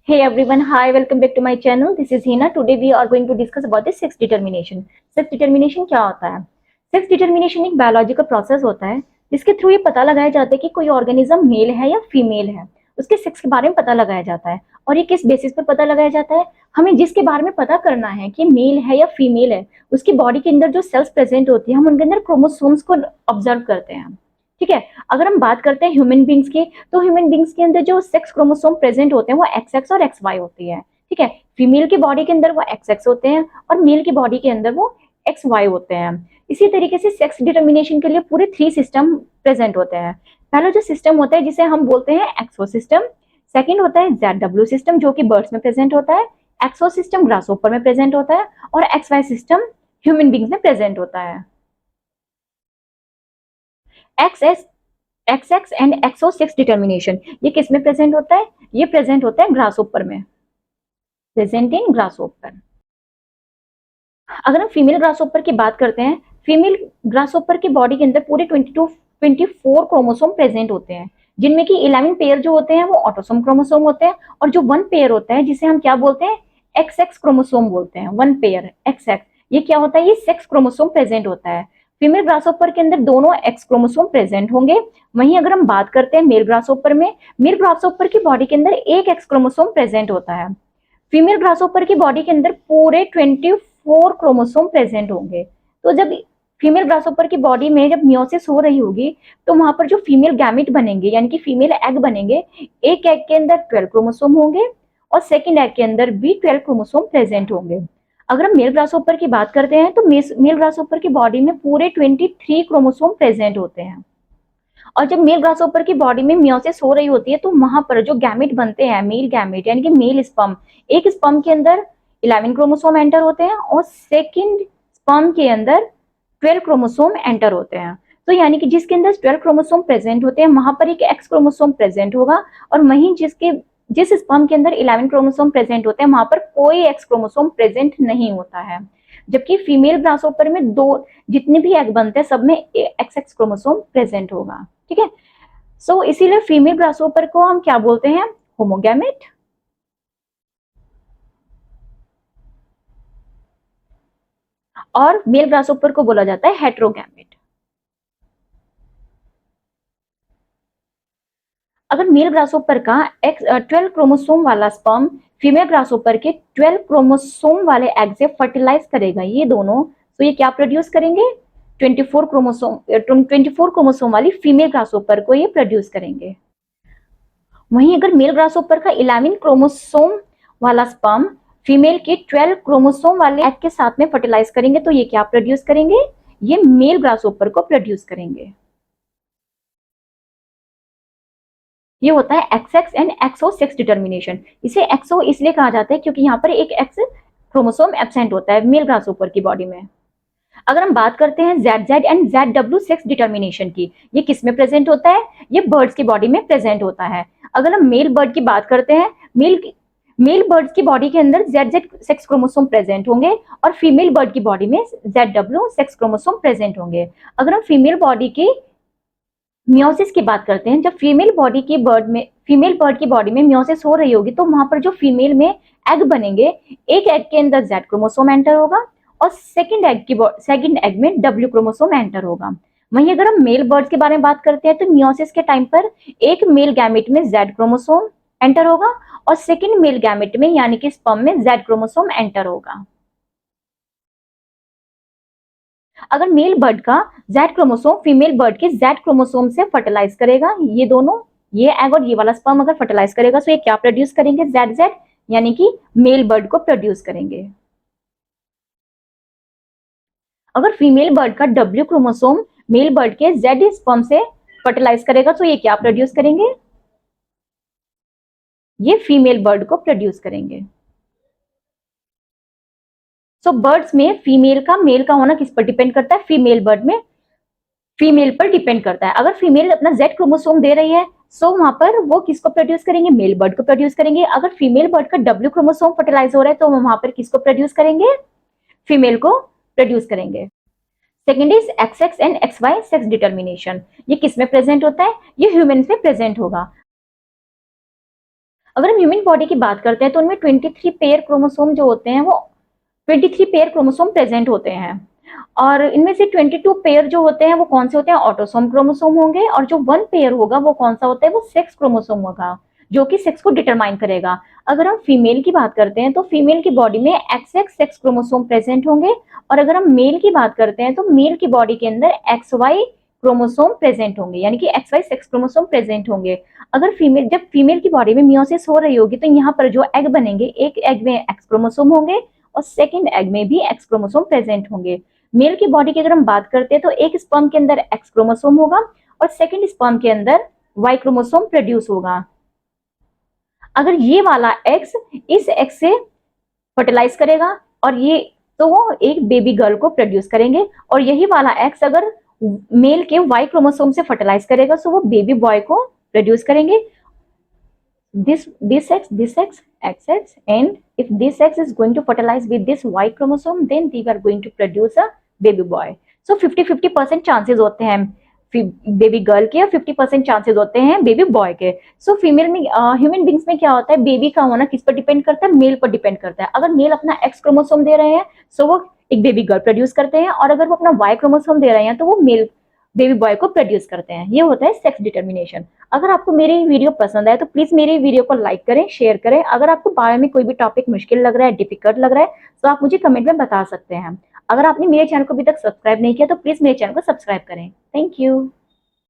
Hey everyone, hi, welcome back to my channel. This is Hina. Today we are going to discuss about the sex determination. Sex determination क्या होता है? Sex determination एक biological process होता है जिसके through ये पता लगाया जाता है कि कोई ऑर्गेनिज्म मेल है या फीमेल है। उसके सेक्स के बारे में पता लगाया जाता है और ये किस बेसिस पर पता लगाया जाता है। हमें जिसके बारे में पता करना है कि मेल है या फीमेल है, उसकी बॉडी के अंदर जो सेल्स प्रेजेंट होती है, हम उनके अंदर क्रोमोसोम्स को ऑब्जर्व करते हैं। ठीक है। अगर हम बात करते हैं ह्यूमन बींग्स की, तो ह्यूमन बींग्स के अंदर जो सेक्स क्रोमोसोम प्रेजेंट होते हैं वो एक्स एक्स और एक्स वाई होती है। ठीक है। फीमेल की बॉडी के अंदर वो एक्स एक्स होते हैं और मेल की बॉडी के अंदर वो एक्स वाई होते हैं। इसी तरीके से सेक्स डिटर्मिनेशन के लिए पूरे 3 सिस्टम प्रेजेंट होते हैं। पहला जो सिस्टम होता है जिसे हम बोलते हैं एक्सो सिस्टम, सेकेंड होता है ZW सिस्टम जो कि बर्ड्स में प्रेजेंट होता है, एक्सो सिस्टम ग्रासहोपर में प्रेजेंट होता है और X Y system human beings में प्रेजेंट होता है। X X and XO sex determination ये किस में प्रेजेंट होता है? ये प्रेजेंट होता है ग्रासहोपर में, प्रेजेंट इन ग्रासहोपर। अगर हम फीमेल ग्रासहोपर की बात करते हैं, फीमेल ग्रासहोपर की बॉडी के अंदर पूरे 24 क्रोमोसोम प्रेजेंट होते हैं, जिनमें कि 11 पेयर जो होते हैं वो ऑटोसोम क्रोमोसोम होते हैं और जो 1 पेयर होता है जिसे हम क्या बोलते हैं, एक्स एक्स क्रोमोसोम बोलते हैं। 1 पेयर एक्स एक्स ये क्या होता है, ये सेक्स क्रोमोसोम प्रेजेंट होता है। फीमेल ग्रासहोपर के अंदर दोनों एक्स क्रोमोसोम प्रेजेंट होंगे। वहीं अगर हम बात करते हैं मेल ग्रासहोपर में, मेल ग्रासहोपर की बॉडी के अंदर एक एक्स क्रोमोसोम प्रेजेंट होता है। फीमेल ग्रासहोपर की बॉडी के अंदर पूरे 24 क्रोमोसोम प्रेजेंट होंगे। तो जब फीमेल ग्रासहोपर की बॉडी में जब मियोसिस हो रही होगी तो वहां पर जो फीमेल गैमेट बनेंगे यानी कि फीमेल एग बनेंगे, एक एग के अंदर 12 क्रोमोसोम होंगे और सेकेंड एग के अंदर भी 12 क्रोमोसोम प्रेजेंट होंगे। अगर हम मेल ग्रासहोपर की बात करते हैं तो मेल ग्रासहोपर की बॉडी में पूरे 23 क्रोमोसोम प्रेजेंट होते हैं। और जब मेल ग्रासहोपर की बॉडी में मियोसिस हो रही होती है तो वहां पर जो गैमेट बनते हैं, मेल गैमेट यानी कि मेल स्पर्म, एक स्पर्म के अंदर 11 क्रोमोसोम एंटर होते हैं और सेकंड स्पर्म के अंदर 12 क्रोमोसोम एंटर होते हैं। तो यानी कि जिसके अंदर 12 क्रोमोसोम प्रेजेंट होते हैं वहां पर एक एक्स क्रोमोसोम प्रेजेंट होगा और वहीं जिस स्पर्म के अंदर 11 क्रोमोसोम प्रेजेंट होते हैं वहां पर कोई एक्स क्रोमोसोम प्रेजेंट नहीं होता है। जबकि फीमेल ग्रासहोपर में दो जितने भी एग बनते हैं सब में एक्स एक्स क्रोमोसोम प्रेजेंट होगा। ठीक है। सो इसीलिए फीमेल ग्रासहोपर को हम क्या बोलते हैं, होमोगैमेट। और मेल ग्रासहोपर को बोला जाता है हेट्रोगैमेट। अगर मेल ग्रासहोपर का 12 क्रोमोसोम वाला स्पर्म फीमेल ग्रासहोपर के 12 क्रोमोसोम वाले एग से फर्टिलाइज करेगा ये दोनों, तो ये क्या प्रोड्यूस करेंगे, 24 क्रोमोसोम वाली फीमेल ग्रासहोपर को ये प्रोड्यूस करेंगे। वहीं अगर मेल ग्रासहोपर का 11 क्रोमोसोम वाला स्पर्म फीमेल के 12 क्रोमोसोम वाले एग के साथ में फर्टिलाइज करेंगे तो ये क्या प्रोड्यूस करेंगे, ये मेल ग्रासहोपर को प्रोड्यूस करेंगे। ये होता है X X and XO sex determination. इसे एक्सो इसलिए कहा जाता है क्योंकि यहाँ पर एक एक्स क्रोमोसोम एब्सेंट होता है मेल ग्रासहोपर की बॉडी में। अगर हम बात करते हैं ZZ and ZW sex determination की, ये किस में प्रेजेंट होता है, ये बर्ड्स की बॉडी में प्रेजेंट होता है। अगर हम मेल बर्ड की बात करते हैं, मेल बर्ड्स की बॉडी के अंदर ZZ सेक्स क्रोमोसोम प्रेजेंट होंगे और फीमेल बर्ड की बॉडी में ZW सेक्स क्रोमोसोम प्रेजेंट होंगे। अगर हम फीमेल बॉडी की मियोसिस की बात करते हैं, जब फीमेल बर्ड की बॉडी में मियोसिस हो रही होगी तो वहां पर जो फीमेल में एग बनेंगे, एक एग के अंदर Z क्रोमोसोम एंटर होगा और सेकंड एग में W क्रोमोसोम एंटर होगा। वहीं अगर हम मेल बर्ड्स के बारे में बात करते हैं तो मियोसिस के टाइम पर एक मेल गैमेट में Z क्रोमोसोम एंटर होगा और सेकंड मेल गैमेट में यानी कि स्पर्म में Z क्रोमोसोम एंटर होगा। अगर मेल बर्ड का Z क्रोमोसोम फीमेल बर्ड के Z क्रोमोसोम से फर्टिलाइज करेगा, ये दोनों, ये एग और ये वाला स्पर्म अगर फर्टिलाइज करेगा तो ये क्या प्रोड्यूस करेंगे, ZZ यानी कि मेल बर्ड को प्रोड्यूस करेंगे। अगर फीमेल बर्ड का W क्रोमोसोम मेल बर्ड के Z स्पर्म से फर्टिलाइज करेगा तो ये क्या प्रोड्यूस करेंगे, ये फीमेल बर्ड को प्रोड्यूस करेंगे। सो बर्ड्स में फीमेल का मेल का होना किस पर डिपेंड करता है, फीमेल बर्ड में फीमेल पर डिपेंड करता है। अगर फीमेल अपना Z क्रोमोसोम दे रही है सो वहां पर वो किसको प्रोड्यूस करेंगे, मेल बर्ड को प्रोड्यूस करेंगे। अगर फीमेल बर्ड का W क्रोमोसोम फर्टिलाइज हो रहा है तो वहां पर किसको प्रोड्यूस करेंगे, फीमेल को प्रोड्यूस करेंगे। Second is X X and X Y sex determination. ये किस में प्रेजेंट होता है, ये ह्यूमन में प्रेजेंट होगा। अगर हम ह्यूमन बॉडी की बात करते हैं तो उनमें 23 पेयर क्रोमोसोम जो होते हैं वो 23 पेयर क्रोमोसोम प्रेजेंट होते हैं, और इनमें से 22 पेयर जो होते हैं वो कौन से होते हैं, ऑटोसोम क्रोमोसोम होंगे, और जो 1 पेयर होगा वो कौन सा होता है, वो सेक्स क्रोमोसोम होगा, जो कि सेक्स को डिटरमाइन करेगा। अगर हम फीमेल की बात करते हैं तो फीमेल की बॉडी में XX सेक्स क्रोमोसोम प्रेजेंट होंगे, और अगर हम मेल की बात करते हैं तो मेल की बॉडी के अंदर XY क्रोमोसोम प्रेजेंट होंगे, यानी कि XY सेक्स क्रोमोसोम प्रेजेंट होंगे। अगर जब फीमेल की बॉडी में मियोसिस हो रही होगी तो यहाँ पर जो एग बनेंगे, एक एग में एक्स क्रोमोसोम होंगे और सेकेंड एग में भी एक्स क्रोमोसोम प्रेजेंट होंगे। मेल की बॉडी की अगर हम बात करते हैं तो एक स्पर्म के अंदर एक्स क्रोमोसोम होगा और सेकेंड स्पर्म के अंदर वाई क्रोमोसोम प्रोड्यूस होगा। अगर ये वाला एक्स इस एक्स से फर्टिलाइज करेगा और ये, तो वो एक बेबी गर्ल को प्रोड्यूस करेंगे, और यही वाला एक्स अगर मेल के वाई क्रोमोसोम से फर्टिलाइज करेगा तो वो बेबी बॉय को प्रोड्यूस करेंगे। this x XX, and if this x is going to fertilize with this y chromosome, then they are going to produce a baby boy. So 50-50% chances होते हैं baby girl के और 50% chances होते हैं baby boy के। So female में human beings में क्या होता है, बेबी का होना किस पर डिपेंड करता है, मेल पर डिपेंड करता है। अगर मेल अपना एक्स क्रोमोसोम दे रहे हैं सो वो एक बेबी गर्ल प्रोड्यूस करते हैं, और अगर वो अपना वाई क्रोमोसोम दे रहे हैं तो वो मेल बेबी बॉय को प्रोड्यूस करते हैं। ये होता है सेक्स डिटर्मिनेशन। अगर आपको मेरी वीडियो पसंद आए तो प्लीज मेरी वीडियो को लाइक करें, शेयर करें। अगर आपको बायो में कोई भी टॉपिक मुश्किल लग रहा है, डिफिकल्ट लग रहा है, तो आप मुझे कमेंट में बता सकते हैं। अगर आपने मेरे चैनल को अभी तक सब्सक्राइब नहीं किया तो प्लीज मेरे चैनल को सब्सक्राइब करें। Thank you.